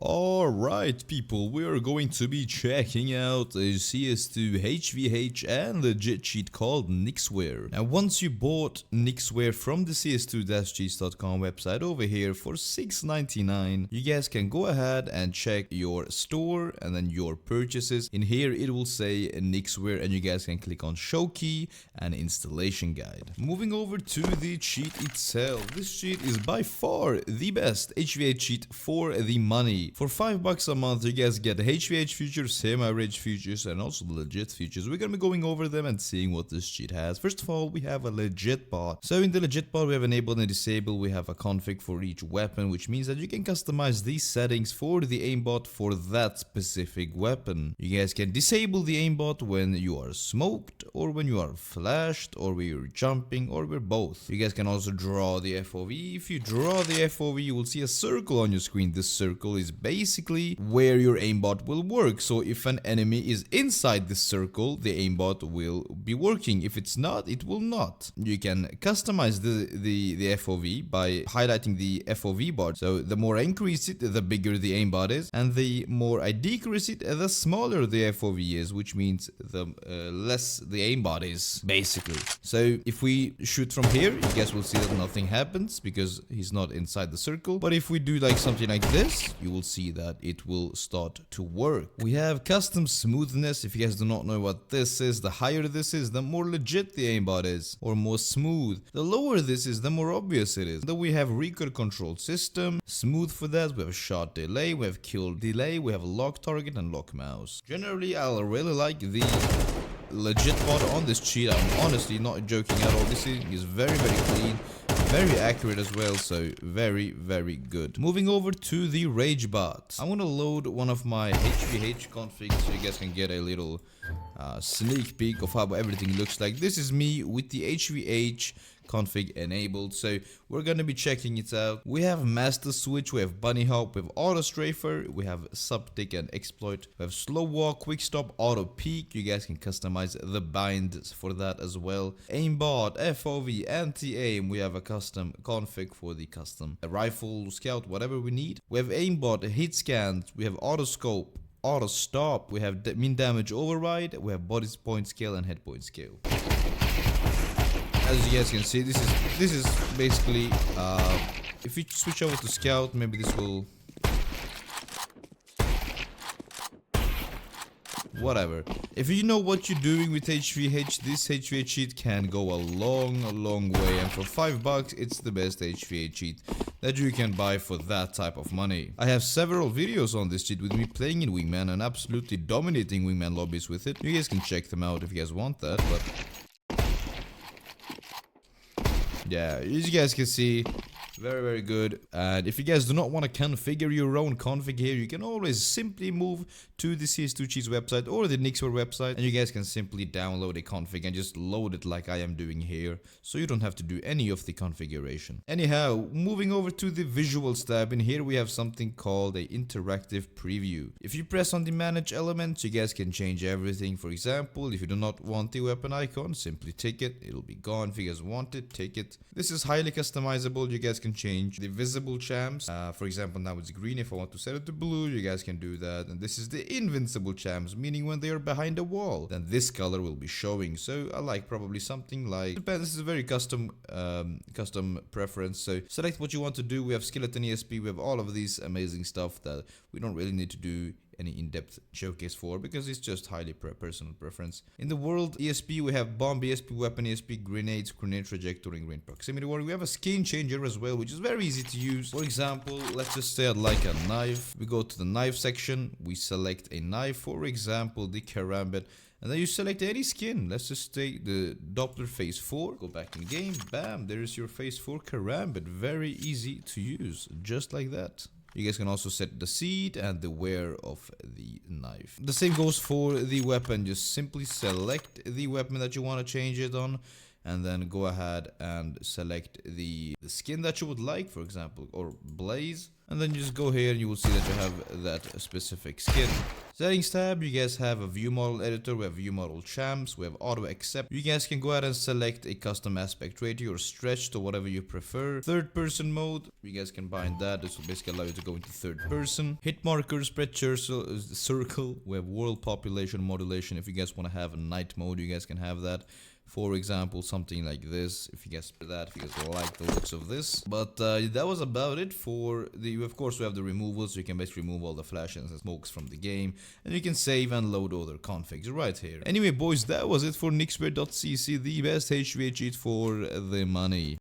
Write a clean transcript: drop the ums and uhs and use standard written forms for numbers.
Alright people, we are going to be checking out a CS2 HvH and legit cheat called Nixware. Now once you bought Nixware from the cs2-cheats.com website over here for $6.99, you guys can go ahead and check your store and then your purchases. In here it will say Nixware and you guys can click on show key and installation guide. Moving over to the cheat itself, this cheat is by far the best HvH cheat for the money. For $5 a month, you guys get HvH futures, semi-rich futures, and also legit futures. We're gonna be going over them and seeing what this cheat has. First of all, we have a legit bot. So in the legit bot, we have enabled and disabled. We have a config for each weapon, which means that you can customize these settings for the aimbot for that specific weapon. You guys can disable the aimbot when you are smoked, or when you are flashed, or when you're jumping, or with both. You guys can also draw the FOV. If you draw the FOV, you will see a circle on your screen. This circle is basically where your aimbot will work. So if an enemy is inside this circle, the aimbot will be working. If it's not, it will not. You can customize the FOV by highlighting the FOV bar. So the more I increase it, the bigger the aimbot is, and the more I decrease it, the smaller the FOV is, which means the less the aimbot is, basically. So if we shoot from here, you guys will see that nothing happens because he's not inside the circle. But if we do like something like this, you will see that it will start to work. We have custom smoothness. If you guys do not know what this is, the higher this is, the more legit the aimbot is, or more smooth. The lower this is, the more obvious it is. Then we have recoil control system, smooth for that. We have shot delay, we have kill delay, we have lock target and lock mouse. Generally, I really like the legit bot on this cheat. I'm honestly not joking at all. This thing is very clean, very accurate as well, so very good. Moving over to the rage bot, I'm gonna load one of my HvH configs so you guys can get a little sneak peek of how everything looks like. This is me with the HvH config enabled, so we're gonna be checking it out. We have master switch, we have bunny hop, we have auto strafer, we have sub tick and exploit, we have slow walk, quick stop, auto peek. You guys can customize the bind for that as well. Aimbot, FOV, anti-aim. We have a custom config for the custom rifle, scout, whatever we need. We have aimbot, hit scans, we have auto scope, auto stop, we have mean damage override, we have body point scale and head point scale. As you guys can see, this is basically if you switch over to scout, maybe this will whatever. If you know what you're doing with HvH, this HvH cheat can go a long way, and for $5 it's the best HvH cheat that you can buy for that type of money. I have several videos on this cheat with me playing in Wingman and absolutely dominating Wingman lobbies with it. You guys can check them out if you guys want that, but yeah, as you guys can see, very good. And if you guys do not want to configure your own config here, you can always simply move to the CS2Cheats website or the Nixware website, and you guys can simply download a config and just load it like I am doing here, so you don't have to do any of the configuration. Anyhow, moving over to the visuals tab, in here we have something called a interactive preview. If you press on the manage elements, you guys can change everything. For example, if you do not want the weapon icon, simply tick it, it'll be gone. If you guys want it, tick it. This is highly customizable. You guys can change the visible champs. For example, now it's green. If I want to set it to blue, you guys can do that. And this is the invincible champs, meaning when they are behind a wall, then this color will be showing. So I like probably something like, depends, this is a very custom preference. So select what you want to do. We have skeleton ESP, we have all of these amazing stuff that we don't really need to do any in-depth showcase for, because it's just highly personal preference. In the world ESP, we have bomb ESP, weapon ESP, grenades, grenade trajectory, and grenade proximity warning. We have a skin changer as well, which is very easy to use. For example, let's just say I'd like a knife. We go to the knife section, we select a knife, for example the karambit, and then you select any skin. Let's just take the Doppler phase 4, go back in game, bam, there's your phase 4 karambit. Very easy to use, just like that. You guys can also set the seed and the wear of the knife. The same goes for the weapon. Just simply select the weapon that you want to change it on, and then go ahead and select the skin that you would like, for example, or blaze. And then you just go here and you will see that you have that specific skin. Settings tab, you guys have a view model editor, we have view model champs, we have auto accept. You guys can go ahead and select a custom aspect ratio or stretch to whatever you prefer. Third person mode, you guys can bind that. This will basically allow you to go into third person. Hit marker, spread circle, we have world population modulation. If you guys want to have a night mode, you guys can have that. For example, something like this, if you guys if you guys like the looks of this. But that was about it for the, of course we have the removals, so you can basically remove all the flashes and smokes from the game, and you can save and load other configs right here. Anyway boys, that was it for Nixware.cc, the best HvH cheat for the money.